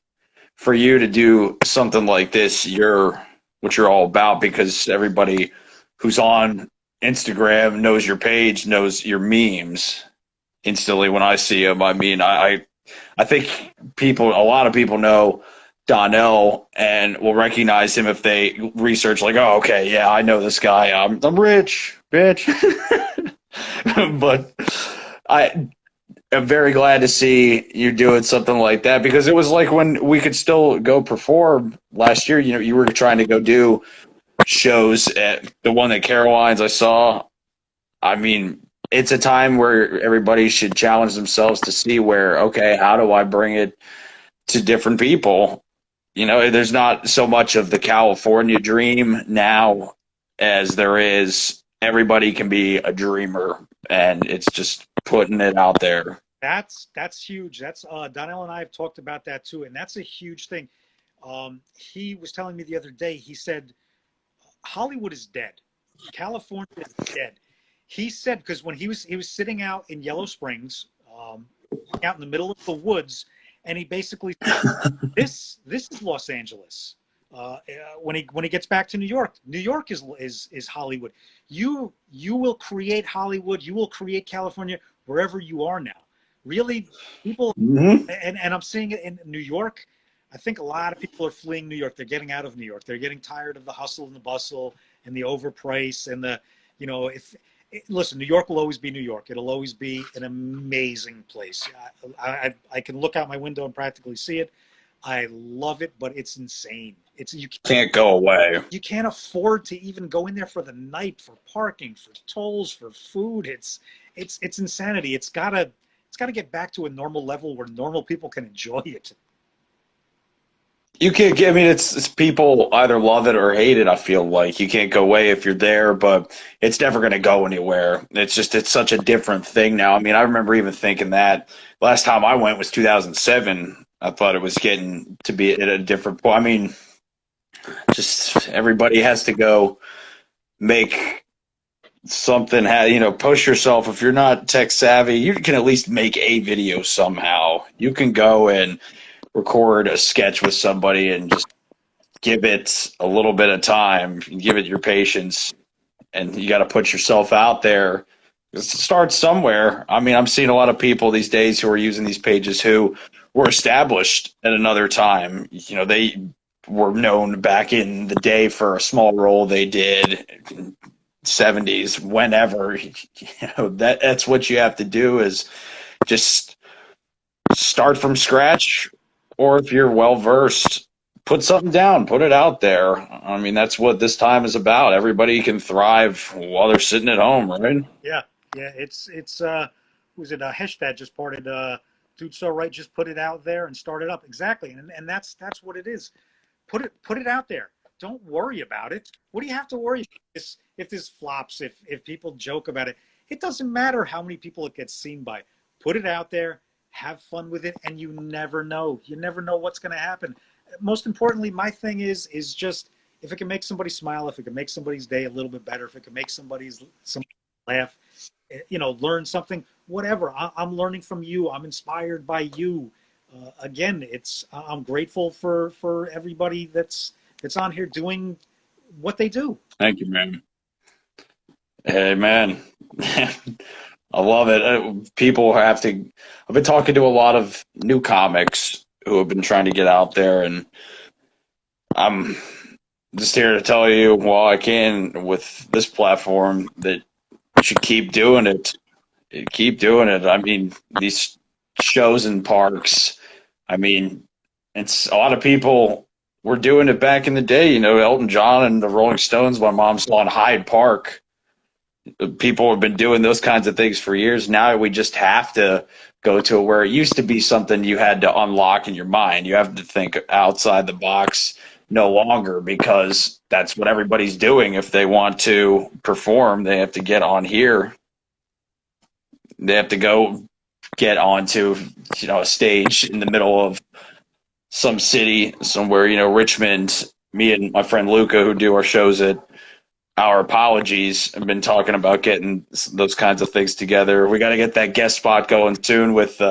Speaker 2: for you to do something like this. What you're all about, because everybody who's on Instagram knows your page, knows your memes instantly when I see them. I mean, I think a lot of people know Donnell and will recognize him if they research, like, oh, okay, yeah, I know this guy. I'm rich, bitch. But I'm very glad to see you doing something like that because it was like when we could still go perform last year. You know, you were trying to go do shows at the one at Caroline's I saw. I mean, it's a time where everybody should challenge themselves to see where, okay, how do I bring it to different people? You know, there's not so much of the California dream now as there is everybody can be a dreamer, and it's just putting it out there.
Speaker 1: That's huge. That's Donnell and I have talked about that too, and that's a huge thing. He was telling me the other day. He said Hollywood is dead. California is dead. He said because when he was sitting out in Yellow Springs, out in the middle of the woods, and he basically said, this is Los Angeles. When he gets back to New York, New York is Hollywood. You will create Hollywood. You will create California wherever you are now. Really, people,
Speaker 2: Mm-hmm.
Speaker 1: and I'm seeing it in New York. I think a lot of people are fleeing New York. They're getting out of New York. They're getting tired of the hustle and the bustle and the overprice and the, if listen, New York will always be New York. It'll always be an amazing place. I can look out my window and practically see it. I love it, but it's insane. It's
Speaker 2: Can't go away.
Speaker 1: you can't afford to even go in there for the night, for parking, for tolls, for food. It's insanity. It's gotta get back to a normal level where normal people can enjoy it.
Speaker 2: You can't get, I mean, it's people either love it or hate it. I feel like you can't go away if you're there, but it's never going to go anywhere. It's such a different thing now. I mean, I remember even thinking that last time I went was 2007. I thought it was getting to be at a different point. I mean, just everybody has to go make something, push yourself. If you're not tech savvy, you can at least make a video somehow. You can go and record a sketch with somebody and just give it a little bit of time, give it your patience, and you got to put yourself out there. Start somewhere. I mean, I'm seeing a lot of people these days who are using these pages who were established at another time. You know, they were known back in the day for a small role they did, 70s, whenever. That's what you have to do is just start from scratch, or if you're well versed, put something down, put it out there. I mean, that's what this time is about. Everybody can thrive while they're sitting at home, right?
Speaker 1: Yeah, yeah. It's who's it? Heshtag just parted. Dude, so right. Just put it out there and start it up. Exactly, and that's what it is. Put it out there. Don't worry about it. What do you have to worry about? If this flops, if people joke about it, it doesn't matter how many people it gets seen by. Put it out there, have fun with it, and you never know. You never know what's going to happen. Most importantly, my thing is just if it can make somebody smile, if it can make somebody's day a little bit better, if it can make somebody laugh, learn something, whatever. I'm learning from you. I'm inspired by you. Again, I'm grateful for everybody that's on here doing what they do.
Speaker 2: Thank you, man. Hey, man. I love it. People have to. I've been talking to a lot of new comics who have been trying to get out there, and I'm just here to tell you, while I can, with this platform, that you should keep doing it. Keep doing it. I mean, these shows in parks. I mean, it's a lot of people were doing it back in the day. You know, Elton John and the Rolling Stones. My mom saw in Hyde Park. People have been doing those kinds of things for years. Now we just have to go to where it used to be something you had to unlock in your mind. You have to think outside the box no longer, because that's what everybody's doing. If they want to perform, they have to get on here. They have to go get onto, a stage in the middle of some city somewhere, Richmond. Me and my friend Luca, who do our shows at Our Apologies, have been talking about getting those kinds of things together. We got to get that guest spot going soon with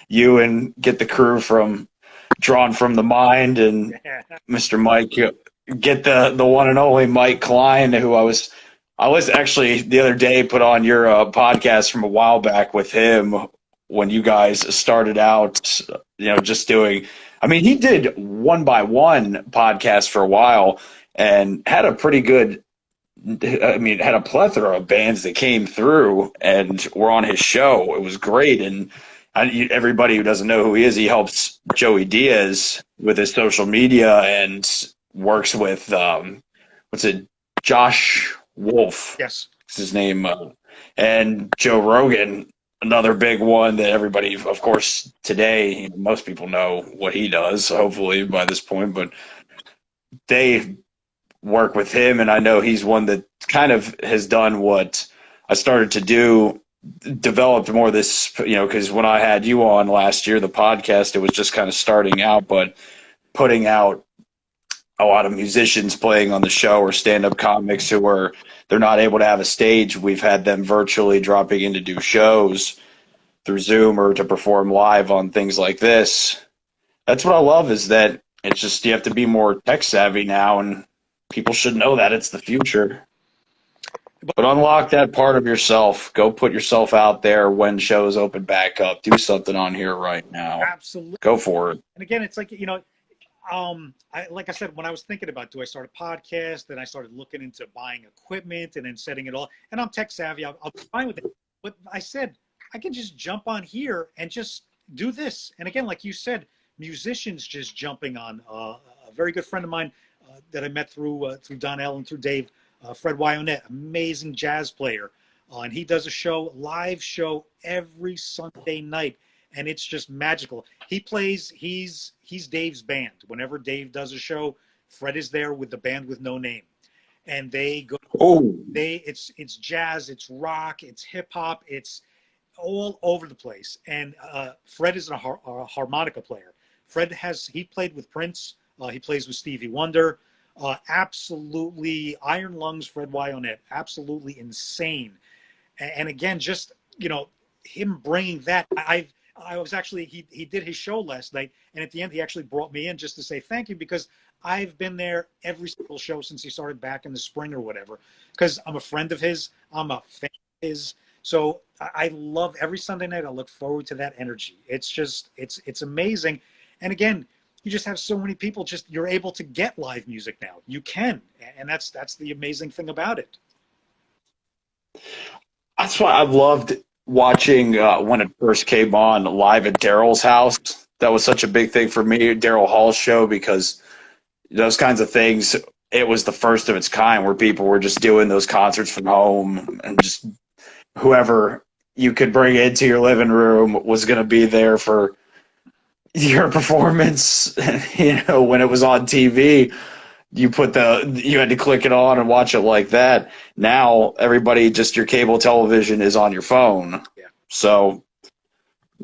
Speaker 2: you, and get the crew from Drawn from the Mind and Mr. Mike. Get the one and only Mike Klein, who I was actually the other day put on your podcast from a while back with him when you guys started out, just doing. I mean, he did one by one podcast for a while and had a pretty good I mean, had a plethora of bands that came through and were on his show. It was great. And everybody who doesn't know who he is, he helps Joey Diaz with his social media and works with, what's it, Josh Wolf
Speaker 1: Yes.
Speaker 2: is his name, and Joe Rogan, another big one that everybody, of course, today, most people know what he does, hopefully by this point, but they work with him, and I know he's one that kind of has done what I started to do, developed more of this, because when I had you on last year, the podcast, it was just kind of starting out, but putting out a lot of musicians playing on the show or stand-up comics who are they're not able to have a stage. We've had them virtually dropping in to do shows through Zoom or to perform live on things like this. That's what I love is that it's just you have to be more tech savvy now, and people should know that it's the future. But unlock that part of yourself. Go put yourself out there when shows open back up. Do something on here right now.
Speaker 1: Absolutely.
Speaker 2: Go for it.
Speaker 1: And again, it's like, like I said, when I was thinking about, do I start a podcast? Then I started looking into buying equipment and then setting it all. And I'm tech savvy. I'll be fine with it. But I said, I can just jump on here and just do this. And again, like you said, musicians just jumping on. A very good friend of mine that I met through Donnell and through Dave, Fred Wyonet, amazing jazz player. And he does a live show every Sunday night. And it's just magical. He plays, he's Dave's band. Whenever Dave does a show, Fred is there with the band with no name. And they go, it's jazz, it's rock, it's hip hop, it's all over the place. And Fred is a harmonica player. He played with Prince. He plays with Stevie Wonder. Absolutely iron lungs, Fred Wyonet, absolutely insane. And again, just, him bringing that, I was actually, he did his show last night, and at the end, he actually brought me in just to say thank you, because I've been there every single show since he started back in the spring or whatever, because I'm a friend of his, I'm a fan of his. So I love every Sunday night. I look forward to that energy. It's just, it's amazing. And again, you just have so many people, you're able to get live music now. You can, and that's the amazing thing about it.
Speaker 2: That's why I loved watching when it first came on live at Daryl's house. That was such a big thing for me, Daryl Hall's show, because those kinds of things, it was the first of its kind where people were just doing those concerts from home, and just whoever you could bring into your living room was going to be there for your performance. When it was on TV, you had to click it on and watch it like that. Now everybody, just your cable television is on your phone.
Speaker 1: Yeah.
Speaker 2: So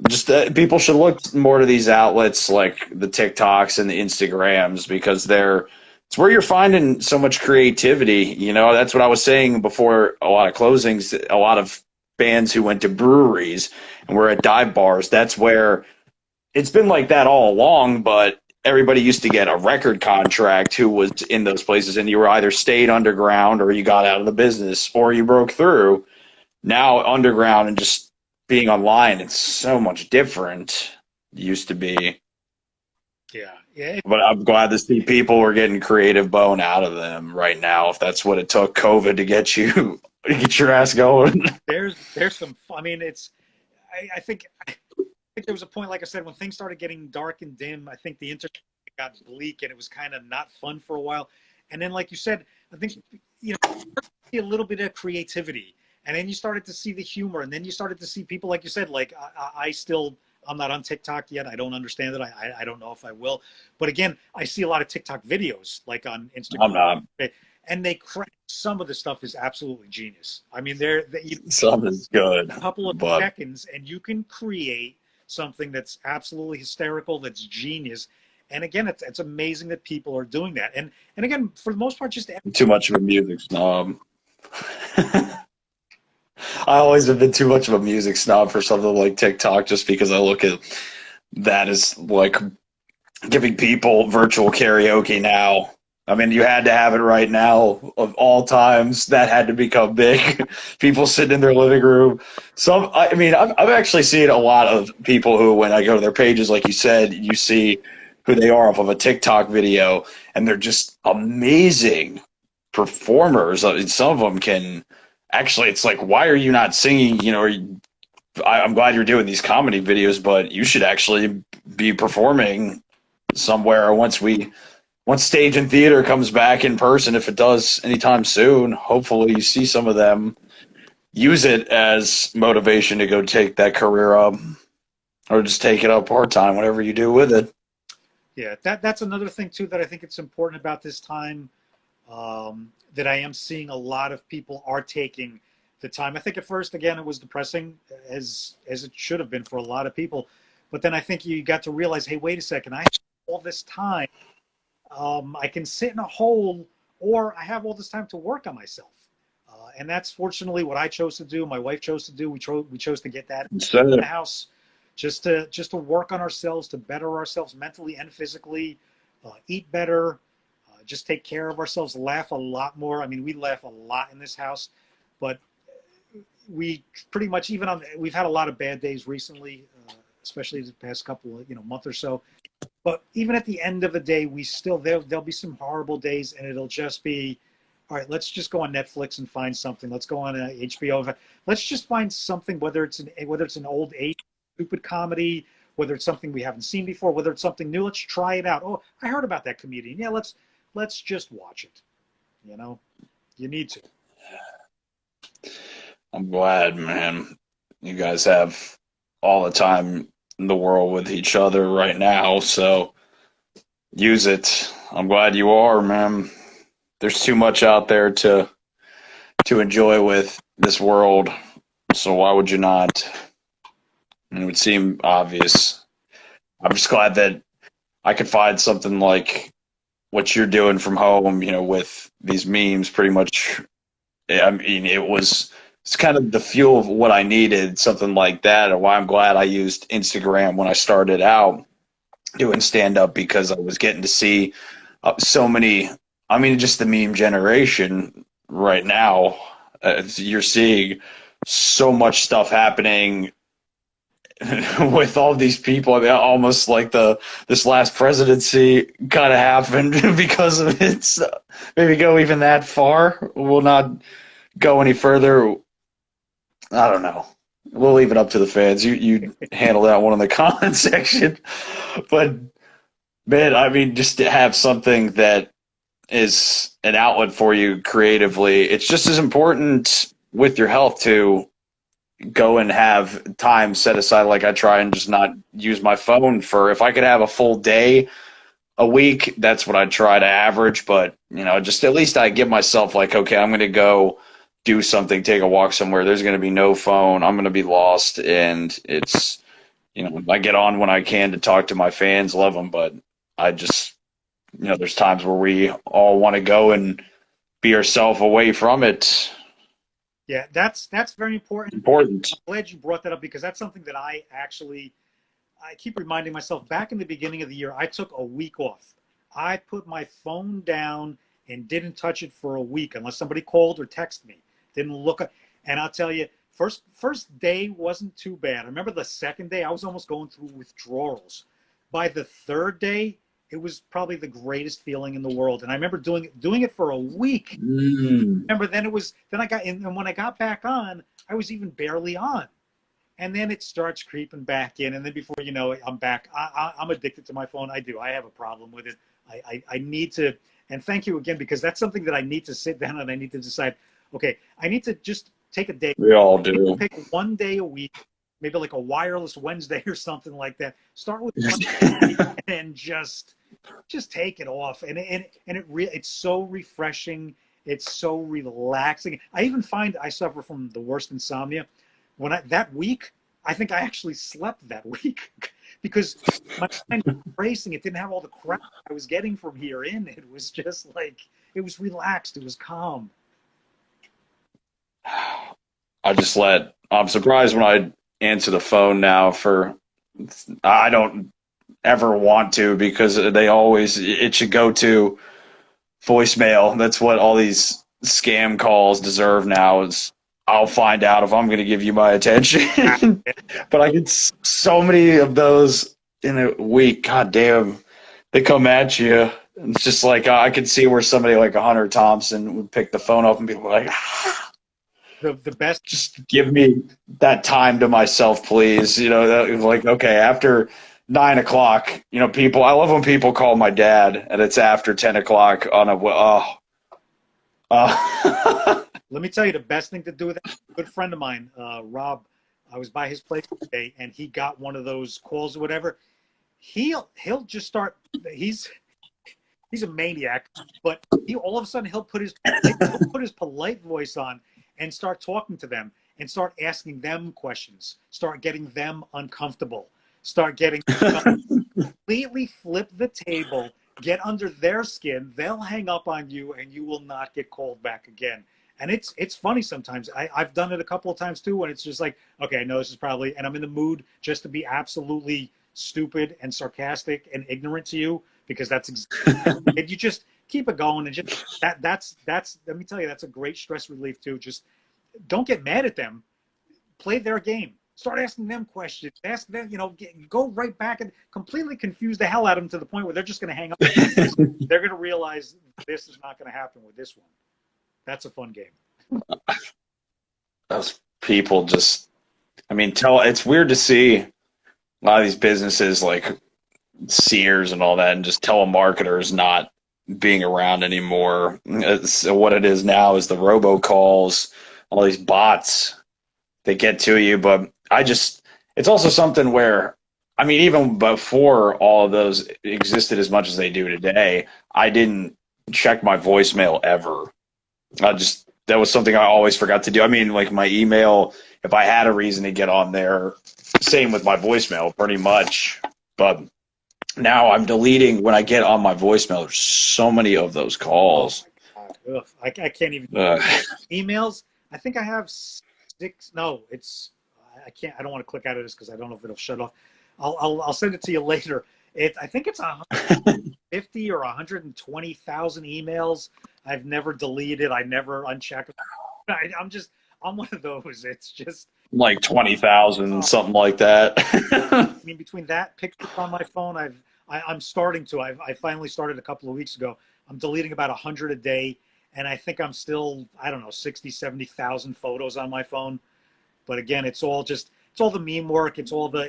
Speaker 2: just people should look more to these outlets like the TikToks and the Instagrams, because it's where you're finding so much creativity. That's what I was saying before a lot of closings, a lot of bands who went to breweries and were at dive bars. That's where it's been like that all along, but everybody used to get a record contract who was in those places, and you were either stayed underground or you got out of the business or you broke through. Now underground and just being online, it's so much different. It used to be.
Speaker 1: Yeah.
Speaker 2: But I'm glad to see people are getting creative bone out of them right now, if that's what it took COVID to get your ass going.
Speaker 1: There's some, I mean, I think there was a point, like I said, when things started getting dark and dim, I think the internet got bleak and it was kind of not fun for a while. And then, like you said, I think, a little bit of creativity, and then you started to see the humor, and then you started to see people, like you said, like I'm not on TikTok yet. I don't understand it. I don't know if I will. But again, I see a lot of TikTok videos, like on Instagram.
Speaker 2: I'm not.
Speaker 1: And some of the stuff is absolutely genius. I mean,
Speaker 2: some is good.
Speaker 1: A couple of seconds, and you can create something that's absolutely hysterical, that's genius. And again, it's amazing that people are doing that. And again, for the most part, just
Speaker 2: too much of a music snob. I always have been too much of a music snob for something like TikTok, just because I look at that as like giving people virtual karaoke now. I mean, you had to have it right now. Of all times, that had to become big. People sitting in their living room. I've actually seen a lot of people who, when I go to their pages, like you said, you see who they are off of a TikTok video, and they're just amazing performers. I mean, some of them can actually. It's like, why are you not singing? I'm glad you're doing these comedy videos, but you should actually be performing somewhere once stage and theater comes back in person, if it does anytime soon. Hopefully, you see some of them use it as motivation to go take that career up, or just take it up part time, whatever you do with it.
Speaker 1: Yeah, that's another thing too that I think it's important about this time, that I am seeing a lot of people are taking the time. I think at first, again, it was depressing, as it should have been for a lot of people, but then I think you got to realize, hey, wait a second, I have all this time. I can sit in a hole, or I have all this time to work on myself. And that's fortunately what I chose to do. My wife chose to do. We chose to get that
Speaker 2: Instead
Speaker 1: in the
Speaker 2: of
Speaker 1: house, just to work on ourselves, to better ourselves mentally and physically, eat better, just take care of ourselves, laugh a lot more. I mean, we laugh a lot in this house, but we pretty much, even on, we've had a lot of bad days recently, especially the past couple of, month or so. But even at the end of the day, we still, there'll be some horrible days, and it'll just be, all right, let's just go on Netflix and find something. Let's go on HBO. Let's just find something, whether it's an old age stupid comedy, whether it's something we haven't seen before, whether it's something new. Let's try it out. Oh, I heard about that comedian. Yeah, let's just watch it. You need to.
Speaker 2: I'm glad, man. You guys have all the time in the world with each other right now, so use it. I'm glad you are, man. There's too much out there to enjoy with this world, so why would you not? It would seem obvious. I'm just glad that I could find something like what you're doing from home, with these memes pretty much. I mean, it's kind of the fuel of what I needed, something like that, and why I'm glad I used Instagram when I started out doing stand up, because I was getting to see so many. I mean, just the meme generation right now. You're seeing so much stuff happening with all these people. I mean, almost like this last presidency kind of happened because of it. So maybe go even that far. We'll not go any further. I don't know. We'll leave it up to the fans. You handle that one in the comment section. But man, I mean, just to have something that is an outlet for you creatively, it's just as important with your health to go and have time set aside. Like, I try and just not use my phone for, if I could have a full day a week, that's what I try to average. But, just at least I give myself, like, okay, I'm going to go do something, take a walk somewhere. There's going to be no phone. I'm going to be lost. And it's, I get on when I can to talk to my fans, love them. But I just, there's times where we all want to go and be ourselves away from it.
Speaker 1: Yeah, that's very important.
Speaker 2: Important.
Speaker 1: I'm glad you brought that up, because that's something that I keep reminding myself. Back in the beginning of the year, I took a week off. I put my phone down and didn't touch it for a week unless somebody called or texted me. Didn't look at, and I'll tell you, first day wasn't too bad. I remember the second day I was almost going through withdrawals. By the third day, it was probably the greatest feeling in the world. And I remember doing it for a week.
Speaker 2: Mm.
Speaker 1: Remember, then I got in, and when I got back on, I was even barely on. And then it starts creeping back in, and then before you know it, I'm back. I'm addicted to my phone. I have a problem with it. I need to, and thank you again, because that's something that I need to sit down and I need to decide. Okay, I need to just take a day.
Speaker 2: We all do.
Speaker 1: Pick one day a week, maybe like a wireless Wednesday or something like that. Start with one day and just take it off, and it's so refreshing. It's so relaxing. I even find I suffer from the worst insomnia. That week, I think I actually slept that week because my mind was racing. It didn't have all the crap I was getting from here in. It was just like, it was relaxed. It was calm.
Speaker 2: I'm surprised when I answer the phone now I don't ever want to, because it should go to voicemail. That's what all these scam calls deserve now, is I'll find out if I'm going to give you my attention. But I get so many of those in a week. God damn. they come at you. And it's just like I could see where somebody like a Hunter Thompson would pick the phone up and be like,
Speaker 1: The best.
Speaker 2: just give me that time to myself, please. Like, okay, after 9 o'clock, people, I love when people call my dad and it's after 10 o'clock on
Speaker 1: Let me tell you the best thing to do with that. A good friend of mine, Rob. I was by his place today, and he got one of those calls or whatever. He'll just start. He's a maniac, but he all of a sudden he'll put his polite voice on and start talking to them and start asking them questions, start getting them uncomfortable, start getting completely flip the table, get under their skin. They'll hang up on you, and you will not get called back again. And it's funny sometimes. I've done it a couple of times too, when it's just like, okay, I know this is probably, and I'm in the mood just to be absolutely stupid and sarcastic and ignorant to you, because that's exactly, and you just keep it going, and just that's let me tell you, that's a great stress relief too. Just don't get mad at them. Play their game. Start asking them questions. Ask them, go right back and completely confuse the hell out of them to the point where they're just going to hang up. They're going to realize this is not going to happen with this one. That's a fun game.
Speaker 2: those people just, it's weird to see a lot of these businesses like Sears and all that, and just telemarketers not being around anymore. What it is now is the robocalls, all these bots, they get to you. But it's also something where, even before all of those existed as much as they do today, I didn't check my voicemail ever. That was something I always forgot to do. Like my email, if I had a reason to get on there, same with my voicemail, pretty much. But now I'm deleting when I get on my voicemail. There's so many of those calls.
Speaker 1: Oh my God. I can't even. Emails, I think I have 6. No, I can't. I don't want to click out of this because I don't know if it'll shut off. I'll send it to you later. I think it's 150 or 120,000 emails I've never deleted. I never unchecked. I'm one of those. It's just
Speaker 2: like 20,000, something like that.
Speaker 1: Between that, pictures on my phone, I'm starting to. I finally started a couple of weeks ago. I'm deleting about 100 a day, and I think I'm still, I don't know, 60, 70,000 photos on my phone. But again, it's all the meme work. It's all the,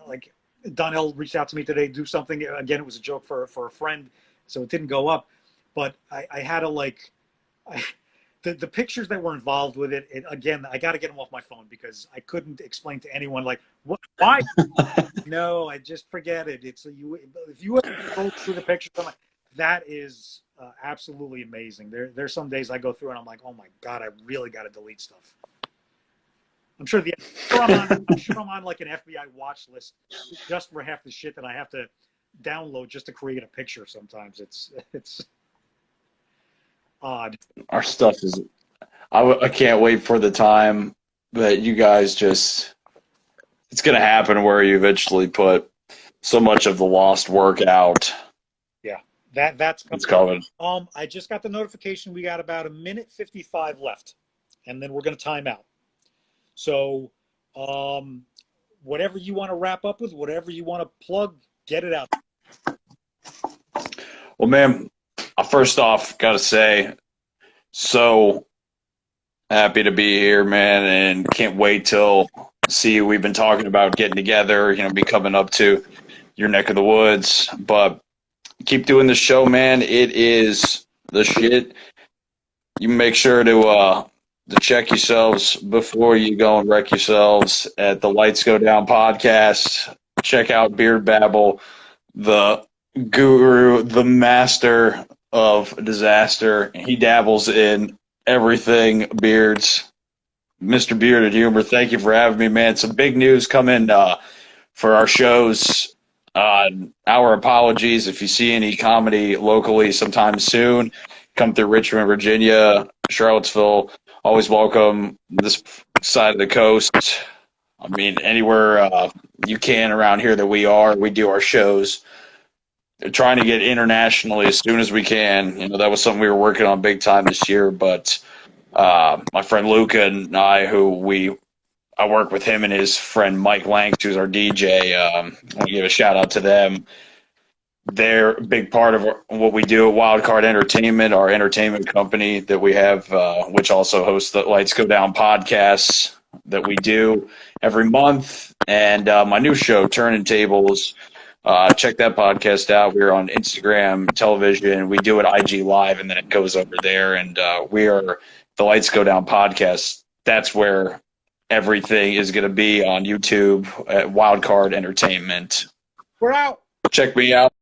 Speaker 1: like Donnell reached out to me today to do something. Again, it was a joke for a friend, so it didn't go up. But I had to the pictures that were involved with it, again, I got to get them off my phone because I couldn't explain to anyone what, why. No, I just forget it. If you go through the pictures, that is absolutely amazing. There's some days I go through and I'm like, oh my God, I really got to delete stuff. I'm sure I'm on like an FBI watch list just for half the shit that I have to download just to create a picture. Sometimes it's odd.
Speaker 2: Our stuff is, I can't wait for the time that you guys it's going to happen where you eventually put so much of the lost work out.
Speaker 1: Yeah, that's
Speaker 2: coming.
Speaker 1: I just got the notification. We got about 1:55 left, and then we're going to time out. So, whatever you want to wrap up with, whatever you want to plug, get it out.
Speaker 2: Well, man, first off, got to say, so happy to be here, man, and can't wait till see you. We've been talking about getting together, be coming up to your neck of the woods, but keep doing the show, man. It is the shit. You make sure to check yourselves before you go and wreck yourselves at the Lights Go Down podcast. Check out Beard Babble, the guru, the master of disaster. He dabbles in everything beards. Mr. Bearded Humor, thank you for having me, man. Some big news coming for our shows. Our apologies if you see any comedy locally sometime soon. Come through Richmond, Virginia, Charlottesville. Always welcome this side of the coast. Anywhere you can around here that we do our shows. Trying to get internationally as soon as we can. That was something we were working on big time this year. But my friend Luca and I, I work with him and his friend Mike Lanks, who's our DJ. I want to give a shout out to them. they're a big part of what we do at Wildcard Entertainment, our entertainment company that we have, which also hosts the Lights Go Down podcasts that we do every month. And my new show, Turning Tables. Check that podcast out. We're on Instagram, television. We do it IG Live, and then it goes over there. And we are the Lights Go Down podcast. That's where everything is going to be on YouTube at Wildcard Entertainment.
Speaker 1: We're out.
Speaker 2: Check me out.